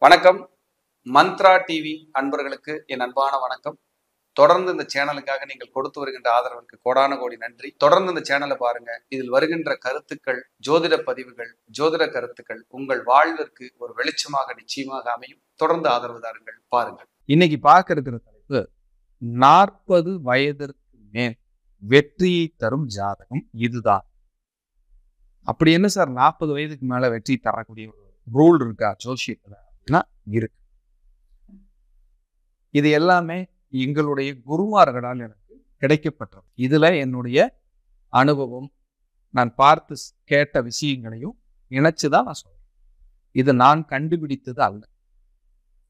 வணக்கம். மந்த்ரா டிவி அன்பர்களுக்கு என் அன்பான வணக்கம். தொடர்ந்து இந்த சேனலுக்காக நீங்கள் கொடுத்து வருகின்ற ஆதரவுக்கு கோடான கோடி நன்றி. தொடர்ந்து இந்த சேனலை பாருங்க. இதில் வருகின்ற கருத்துக்கள், ஜோதிட பதிவுகள், ஜோதிட கருத்துக்கள் உங்கள் வாழ்விற்கு ஒரு வெளிச்சமாக நிச்சயமாக அமையும். தொடர்ந்து ஆதரவு தாருங்கள், பாருங்கள். இன்னைக்கு பார்க்க இருக்கிற தலைப்பு 40 வயதிற்கு மேல் வெற்றியை தரும் ஜாதகம் இதுதான். அப்படி என்ன சார் 40 வயதுக்கு மேல வெற்றி தரக்கூடிய ஒரு ரூல் இருக்கா ஜோசியத்துல? இருக்கு. இது எல்லாமே எங்களுடைய குருமார்களால் எனக்கு கிடைக்கப்பட்டது. இதுல என்னுடைய அனுபவம், நான் பார்த்து கேட்ட விஷயங்களையும் இணைச்சுதான் நான் சொல்றேன். இது நான் கண்டுபிடித்தது அல்ல,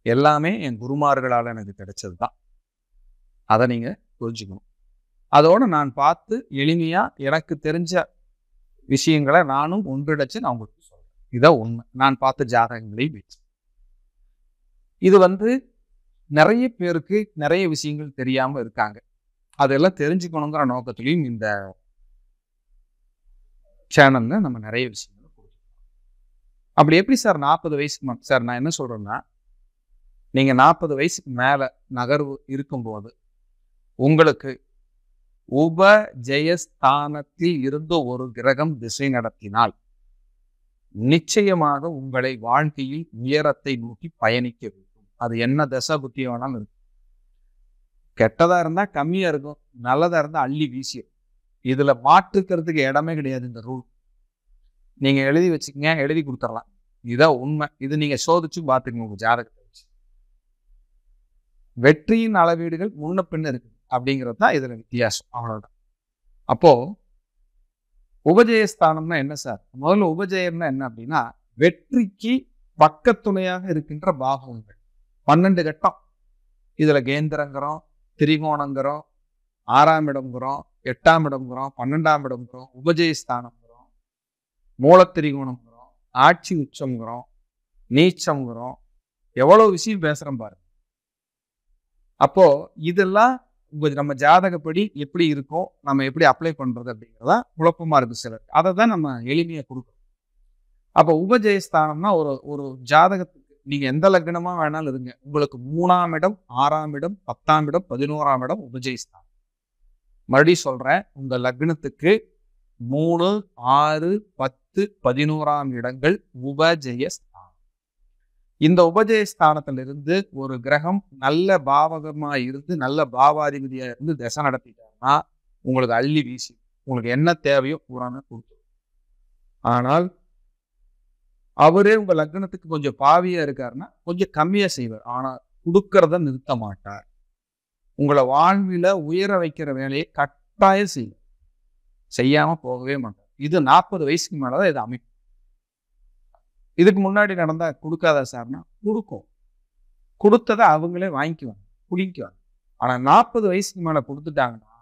எல்லாமே என் குருமார்களால் எனக்கு கிடைச்சதுதான். அதை நீங்க புரிஞ்சுக்கணும். அதோட நான் பார்த்து எளிமையா எனக்கு தெரிஞ்ச விஷயங்களை நானும் ஒன்றிணைச்சு நான் உங்களுக்கு சொல்றேன். இதான் உண்மை. நான் பார்த்த ஜாதகங்களை வச்சு இது நிறைய பேருக்கு நிறைய விஷயங்கள் தெரியாம இருக்காங்க. அதெல்லாம் தெரிஞ்சுக்கணுங்கிற நோக்கத்திலையும் இந்த சேனல்ல நம்ம நிறைய விஷயங்கள் கொடுத்துருக்கோம். அப்படி எப்படி சார் 40 வயசுக்கு சார் நான் என்ன சொல்றேன்னா, நீங்க 40 வயசுக்கு மேல நகர்வு இருக்கும்போது உங்களுக்கு உபஜயஸ்தானத்தில் இருந்து ஒரு கிரகம் திசை நடத்தினால் நிச்சயமாக உங்களை வாழ்க்கையில் உயரத்தை நோக்கி பயணிக்க வைக்கும். அது என்ன தசை புத்தி வேணாலும் இருக்கும். கெட்டதா இருந்தா கம்மியா இருக்கும், நல்லதா இருந்தா அள்ளி வீசிடும். இதுல மாற்றுக்கிறதுக்கு இடமே கிடையாது. இந்த ரூல் நீங்க எழுதி வச்சுக்கங்க, எழுதி கொடுத்துடலாம். இதுதான் உண்மை. இது நீங்க சோதிச்சு பார்த்துக்கங்க உங்க ஜாதகத்தை வச்சு. வெற்றியின் அளவீடுகள் முன்ன பின்ன இருக்கு அப்படிங்கிறது தான் இதுல வித்தியாசம், அவ்வளவுதான். அப்போ உபஜயஸ்தானம்னா என்ன சார்? முதல்ல உபஜயம்னா என்ன அப்படின்னா, வெற்றிக்கு பக்கத்துணையாக இருக்கின்ற பாகங்கள் 12 கட்டம். இதுல கேந்திரங்கிறோம், திரிகோணங்கிறோம், 6ஆம் இடம்ங்கிறோம், 8ஆம் இடம்ங்கிறோம், 12ஆம் இடம்ங்கிறோம், உபஜயஸ்தானம்ங்கிறோம், மூலத்திரிகோணம்ங்கிறோம், ஆட்சி உச்சம்ங்கிறோம், நீச்சம்ங்கிறோம். எவ்வளவு விஷயம் பேசுறோம் பாருங்க. அப்போ இதெல்லாம் நம்ம ஜாதகப்படி எப்படி இருக்கும், நம்ம எப்படி அப்ளை பண்றது அப்படிங்கிறதா குழப்பமா இருக்கு சிலர். அதை தான் நம்ம எளிமையா கொடுக்குறோம். அப்போ உபஜயஸ்தானம்னா ஒரு ஜாதகத்துக்கு நீங்க எந்த லக்னமா வேணாலும் இருங்க, உங்களுக்கு 3ஆம் இடம், 6ஆம் இடம், 10ஆம் இடம், 11ஆம் இடம் உபஜயஸ்தானம். மறுபடியும் சொல்றேன், உங்க லக்னத்துக்கு 3, 6, 10, 11ஆம் இடங்கள் உபஜயஸ்தானம். இந்த உபஜயஸ்தானத்திலிருந்து ஒரு கிரகம் நல்ல பாவகமா இருந்து நல்ல பாவாதிபதியா இருந்து திசை நடத்திட்டாருன்னா உங்களுக்கு அள்ளி வீசி உங்களுக்கு என்ன தேவையோ பூரான கொடுத்துரும். ஆனால் அவரே உங்க லக்னத்துக்கு கொஞ்சம் பாவியா இருக்காருன்னா கொஞ்சம் கம்மியா செய்வார். ஆனா கொடுக்கறத நிறுத்த மாட்டார். உங்களை வாழ்வில உயர வைக்கிற வேலையை கட்டாயம் செய்வார், செய்யாம போகவே மாட்டார். இது 40 வயசுக்கு மேலதான் இது அமைப்பு. இதுக்கு முன்னாடி நடந்தா கொடுக்காதா சார்னா கொடுக்கும். கொடுத்ததை அவங்களே வாங்கிக்குவாங்க, குடிக்குவாங்க. ஆனா 40 வயசுக்கு மேல கொடுத்துட்டாங்கன்னா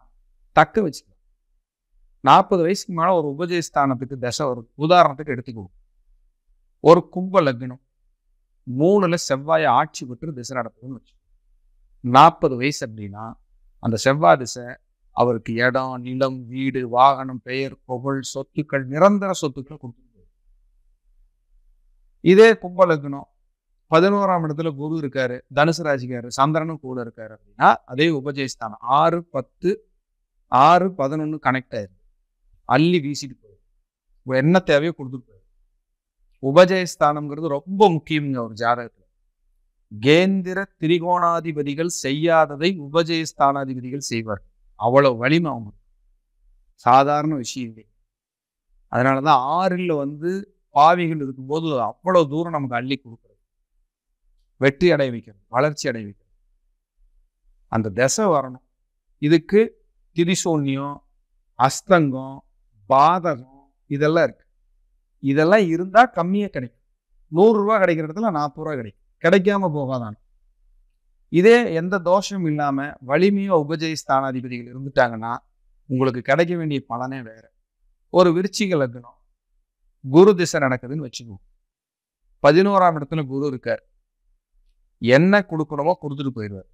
தக்க வச்சுக்கலாம். 40 வயசுக்கு மேல ஒரு உபஜயஸ்தானத்துக்கு தசை வரும். உதாரணத்துக்கு எடுத்துக்குவோம், ஒரு கும்ப லக்னம் 3ல செவ்வாய் ஆட்சி பெற்று திசை நடத்துதுன்னு வச்சு 40 வயசு அப்படின்னா அந்த செவ்வாய் திசை அவருக்கு இடம், நிலம், வீடு, வாகனம், பெயர், புகழ், சொத்துக்கள், நிரந்தர சொத்துக்கள் கொடுத்து. இதே கும்ப லக்னம் 11ஆம் இடத்துல குரு இருக்காரு, தனுசு ராசிக்காரு, சந்திரனும் கூட இருக்காரு அப்படின்னா அதே உபஜயஸ்தானம் 6, 10, 6, 11 கனெக்ட் ஆயிருக்கு. அள்ளி வீசிட்டு போயிடும். என்ன தேவையோ கொடுத்துட்டு போயிடும். உபஜயஸ்தானம்ங்கிறது ரொம்ப முக்கியங்க ஒரு ஜாதகத்துல. கேந்திர திரிகோணாதிபதிகள் செய்யாததை உபஜயஸ்தானாதிபதிகள் செய்வார். அவ்வளவு வலிமை அவங்க, சாதாரண விஷயம் இல்லை. அதனாலதான் 6ல் பாவிகள் இருக்கும்போது அவ்வளவு தூரம் நமக்கு அள்ளி கொடுக்குறது, வெற்றி அடைய வைக்கிறது, வளர்ச்சி அடைய வைக்கிறது. அந்த திசை வரணும். இதுக்கு திரிசூன்யம், அஸ்தங்கம், பாதகம் இதெல்லாம் இருக்கு. இதெல்லாம் இருந்தா கம்மியா கிடைக்கும். 100 ரூபா கிடைக்கிற இடத்துல 40 ரூபா கிடைக்கும். கிடைக்காம போகாதான். இதே எந்த தோஷமும் இல்லாம வலிமையா உபஜயஸ்தானாதிபதிகள் இருந்துட்டாங்கன்னா உங்களுக்கு கிடைக்க வேண்டிய பலனே வேற. ஒரு விருச்சிக லக்னம் குரு திசை நடக்குதுன்னு வச்சுக்குவோம். 11ஆம் இடத்துல குரு இருக்கார். என்ன கொடுக்கணுமோ கொடுத்துட்டு போயிடுவார்.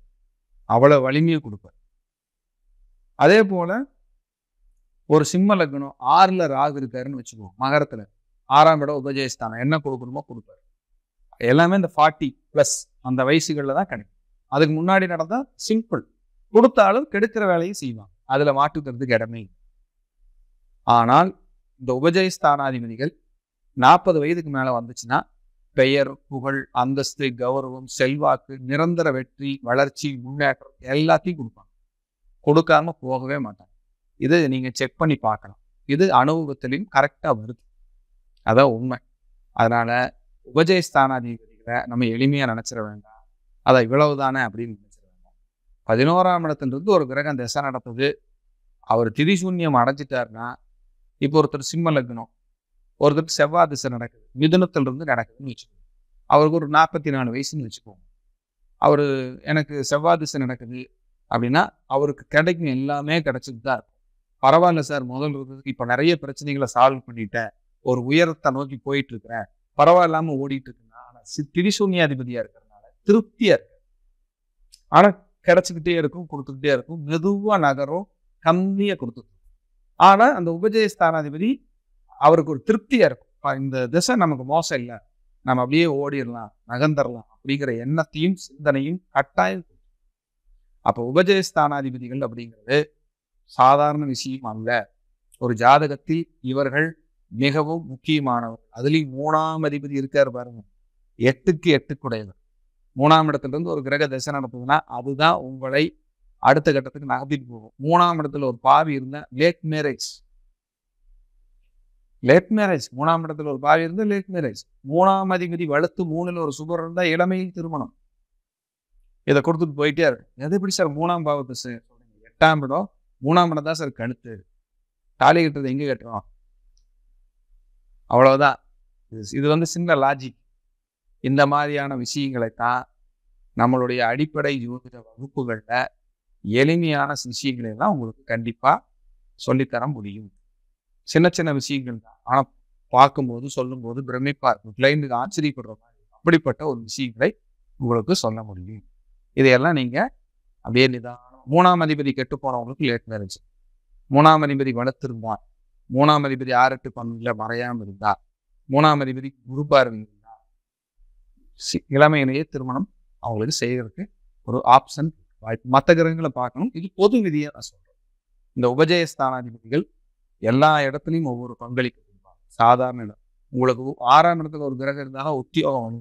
அவ்வளவு வலிமையை கொடுப்பார். அதே போல ஒரு சிம்ம லக்னம் 6ல ராகு இருக்காருன்னு வச்சுக்குவோம். மகரத்துல 6ஆம் இடம் உபஜயஸ்தானம், என்ன கொடுக்கணுமோ கொடுப்பாரு. எல்லாமே இந்த 40+ அந்த வயசுகளில் தான் கிடைக்கும். அதுக்கு முன்னாடி நடந்தா சிம்பிள், கொடுத்தாலும் கெடுக்கிற வேலையை செய்வாங்க, அதுல மாற்றுக்கிறதுக்கு இடமே இல்லை. ஆனால் இந்த உபஜயஸ்தானாதிபதிகள் 40 வயதுக்கு மேல வந்துச்சுன்னா பெயர், புகழ், அந்தஸ்து, கௌரவம், செல்வாக்கு, நிரந்தர வெற்றி, வளர்ச்சி, முன்னேற்றம் எல்லாத்தையும் கொடுப்பாங்க. கொடுக்காம போகவே மாட்டாங்க. இது நீங்க செக் பண்ணி பார்க்கலாம். இது அனுபவத்திலையும் கரெக்டா வருது. அதான் உண்மை. அதனால உபஜயஸ்தானாதிபதிகளை நம்ம எளிமையா நினைச்சிட வேண்டாம். அதை இவ்வளவுதானே அப்படின்னு நினைச்சிட வேண்டாம். 11ஆம் இடத்திலிருந்து ஒரு கிரகம் திசை நடத்துது. அவர் திரிசூன்யம் அடைஞ்சிட்டாருன்னா, இப்போ ஒருத்தர் சிம்ம லக்னம், ஒருத்தருக்கு செவ்வாய் திசை நடக்குது, மிதுனத்திலிருந்து நடக்குதுன்னு வச்சுக்கோங்க. அவருக்கு ஒரு 44 வயசுன்னு வச்சுக்கோங்க. அவரு எனக்கு செவ்வாய் திசை நடக்குது அப்படின்னா அவருக்கு கிடைக்கும் எல்லாமே கிடைச்சிட்டு தான் இருக்கும். பரவாயில்ல சார், முதல் இருக்கிறதுக்கு இப்போ நிறைய பிரச்சனைகளை சால்வ் பண்ணிட்டேன், ஒரு உயரத்தை நோக்கி போயிட்டு இருக்கிறேன், பரவாயில்லாம ஓடிட்டு இருக்குன்னா, ஆனா திரிசூன்யாதிபதியா இருக்கிறதுனால திருப்தியா இருக்கு. ஆனா கிடைச்சிக்கிட்டே இருக்கும், கொடுத்துக்கிட்டே இருக்கும், மெதுவா நகரும், கம்மியா கொடுத்துட்டு. ஆனா அந்த உபஜயஸ்தானாதிபதி அவருக்கு ஒரு திருப்தியா இருக்கும். இந்த திசை நமக்கு மோசம் இல்லை, நம்ம அப்படியே ஓடிடலாம், நகர்ந்துடலாம் அப்படிங்கிற எண்ணத்தையும் சிந்தனையும் கட்டாயம். அப்ப உபஜயஸ்தானாதிபதிகள் அப்படிங்கிறது சாதாரண விஷயம் அல்ல. ஒரு ஜாதகத்தில் இவர்கள் மிகவும் முக்கியமானவர். அதுலயும் 3ஆம் அதிபதி இருக்காரு பாருங்க, 8க்கு 8 3ஆம் இடத்துல இருந்து ஒரு கிரக திசை நடத்துதுன்னா அதுதான் உங்களை அடுத்த கட்டத்துக்கு நகர்த்திட்டு போகும். 3ஆம் இடத்துல ஒரு பாவி இருந்தா லேட் மேரேஜ். 3ஆம் இடத்துல ஒரு பாவி இருந்தா லேட் மேரேஜ். 3ஆம் அதிபதி வலுத்து 3ல் ஒரு சுபர் இருந்தா இளமையில் திருமணம். இதை கொடுத்துட்டு போயிட்டே இருக்கு. எது எப்படி சார் 3ஆம் பாவத்தை சொல்றீங்க? 8ஆம் இடம் 3ஆம் இடம் தான் சார் கழுத்து. தாலி கட்டுறது எங்க கட்டுறோம்? அவ்வளவுதான். இது சின்ன லாஜிக். இந்த மாதிரியான விஷயங்களை தான் நம்மளுடைய அடிப்படை ஜோதிட வகுப்புகள்ல எளிமையான விஷயங்களை தான் உங்களுக்கு கண்டிப்பா சொல்லித்தர முடியும். சின்ன சின்ன விஷயங்கள் தான், ஆனா பார்க்கும்போது சொல்லும்போது பிரமிப்பா இருக்கும், கிளைண்டுக்கு ஆச்சரியப்படுற மாதிரி. அப்படிப்பட்ட ஒரு விஷயங்களை உங்களுக்கு சொல்ல முடியும். இதையெல்லாம் நீங்க அப்படியே நிதானம். 3ஆம் அதிபதி கெட்டு போனவங்களுக்கு லேட் மேரேஜ், 3ஆம் அதிபதி வளர்த்திருந்தார், 3ஆம் அதிபதி 6-8-12 மறையாம இருந்தா, 3ஆம் அதிபதி குருபா இருந்தா, இளமையிலேயே திருமணம் அவங்களுக்கு செய்யறதுக்கு ஒரு ஆப்ஷன் வாய்ப்பு. மற்ற கிரகங்களை பார்க்கணும். இது பொது விதியை நான் சொல்றேன். இந்த உபஜயஸ்தானாதிபதிகள் எல்லா இடத்துலையும் ஒவ்வொரு பங்களிப்பு கொடுப்பாங்க. சாதாரண இடம், உங்களுக்கு 6ஆம் இடத்துல ஒரு கிரகம் இருந்தாலும் உத்தியோகம்,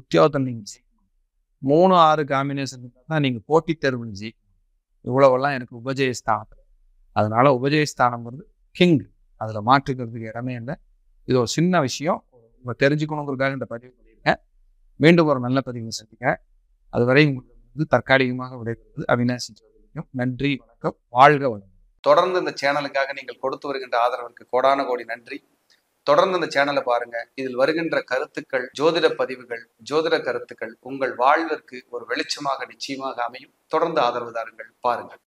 உத்தியோகத்தில் நீங்க ஜெயிக்கணும். 3-6 காம்பினேஷன் இருந்தால் தான் நீங்க போட்டித் தேர்வில் ஜெயிக்கணும். இவ்வளவெல்லாம் எனக்கு உபஜயஸ்தானத்துல. அதனால உபஜயஸ்தானம்ங்கிறது கிங், அதுல மாற்றுக்கிறதுக்கு இடமே இல்லை. இது ஒரு சின்ன விஷயம், தெரிஞ்சுக்கணுங்கிறதுக்காக இந்த பதிவு பண்ணியிருக்கேன். மீண்டும் ஒரு நல்ல பதிவு சந்திக்க, அதுவரை உங்களுக்கு தற்காலிகமாக விடைபெறுவது அவினாசி ஜோதிடம். நன்றி, வணக்கம், வாழ்க வளம். தொடர்ந்து இந்த சேனலுக்காக நீங்கள் கொடுத்து வருகின்ற ஆதரவிற்கு கோடான கோடி நன்றி. தொடர்ந்து இந்த சேனலை பாருங்க. இதில் வருகின்ற கருத்துக்கள், ஜோதிட பதிவுகள், ஜோதிட கருத்துக்கள் உங்கள் வாழ்விற்கு ஒரு வெளிச்சமாக நிச்சயமாக அமையும். தொடர்ந்து ஆதரவு தாருங்கள், பாருங்கள்.